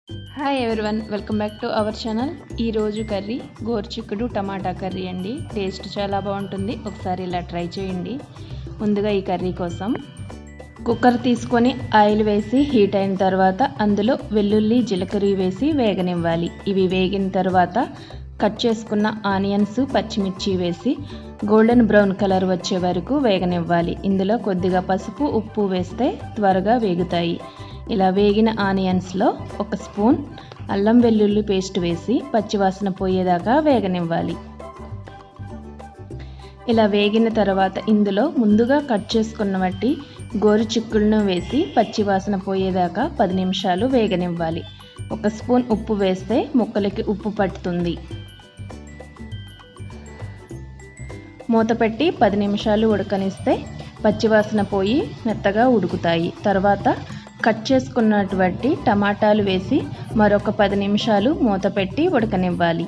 Hi everyone, welcome back to our channel. ఈరోజు curry గోరుచిక్కుడు టమాటా curry అండి. Taste చాలా బాగుంటుంది. ఒకసారి ఇలా ట్రై చేయండి. ముందుగా ఈ కర్రీ కోసం కుక్కర్ తీసుకొని ఆయిల్ వేసి హీట్ అయిన తర్వాత అందులో వెల్లుల్లి జీలకర్ర వేసి వేగనివ్వాలి. ఇవి వేగిన తర్వాత కట్ చేసుకున్న ఆనియన్స్ పచ్చిమిర్చి వేసి గోల్డెన్ బ్రౌన్ కలర్ వచ్చే వరకు వేగనివ్వాలి. ఇందులో కొద్దిగా పసుపు ఉప్పు వేస్తే త్వరగా వేగుతాయి. ఇలా వేగిన ఆనియన్స్లో ఒక స్పూన్ అల్లం వెల్లుల్లి పేస్ట్ వేసి పచ్చివాసన పోయేదాకా వేగనివ్వాలి. ఇలా వేగిన తర్వాత ఇందులో ముందుగా కట్ చేసుకున్న గోరుచిక్కుడును వేసి పచ్చివాసన పోయేదాకా 10 నిమిషాలు వేగనివ్వాలి. ఒక స్పూన్ ఉప్పు వేస్తే ముక్కలకి ఉప్పు పట్టుతుంది. మూత పెట్టి 10 నిమిషాలు ఉడకనిస్తే పచ్చివాసన పోయి మెత్తగా ఉడుకుతాయి. తర్వాత కట్ చేసుకున్నటువంటి టమాటాలు వేసి మరొక 10 నిమిషాలు మూత పెట్టి ఉడకనివ్వాలి.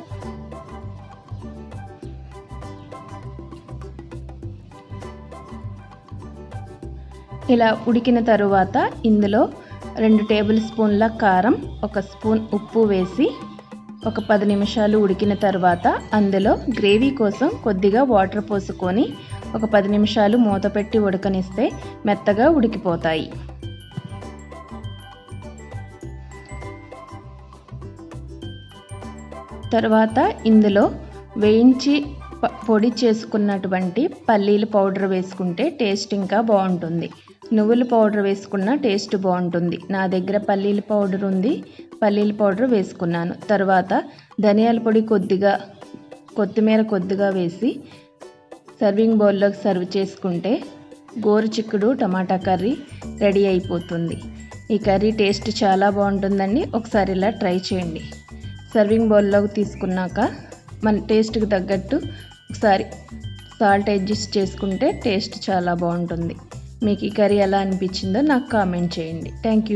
ఇలా ఉడికిన తరువాత ఇందులో 2 టేబుల్ స్పూన్ల కారం, 1 స్పూన్ ఉప్పు వేసి ఒక 10 నిమిషాలు ఉడికిన తర్వాత అందులో గ్రేవీ కోసం కొద్దిగా వాటర్ పోసుకొని ఒక 10 నిమిషాలు మూత పెట్టి ఉడకనిస్తే మెత్తగా ఉడికిపోతాయి. తర్వాత ఇందులో వేయించి పొడి చేసుకున్నటువంటి పల్లీల పౌడర్ వేసుకుంటే టేస్ట్ ఇంకా బాగుంటుంది. నువ్వుల పౌడర్ వేసుకున్న టేస్ట్ బాగుంటుంది. నా దగ్గర పల్లీల పౌడర్ ఉంది, పల్లీల పౌడర్ వేసుకున్నాను. తర్వాత ధనియాల పొడి కొద్దిగా, కొత్తిమీర కొద్దిగా వేసి సర్వింగ్ బౌల్లోకి సర్వ్ చేసుకుంటే గోరుచిక్కుడు టమాటా కర్రీ రెడీ అయిపోతుంది. ఈ కర్రీ టేస్ట్ చాలా బాగుంటుందండి. ఒకసారి ఇలా ట్రై చేయండి. సర్వింగ్ బౌల్లోకి తీసుకున్నాక మన టేస్ట్కి తగ్గట్టు ఒకసారి సాల్ట్ అడ్జస్ట్ చేసుకుంటే టేస్ట్ చాలా బాగుంటుంది. మీకు ఈ కర్రీ ఎలా అనిపించిందో నాకు కామెంట్ చేయండి. Thank you.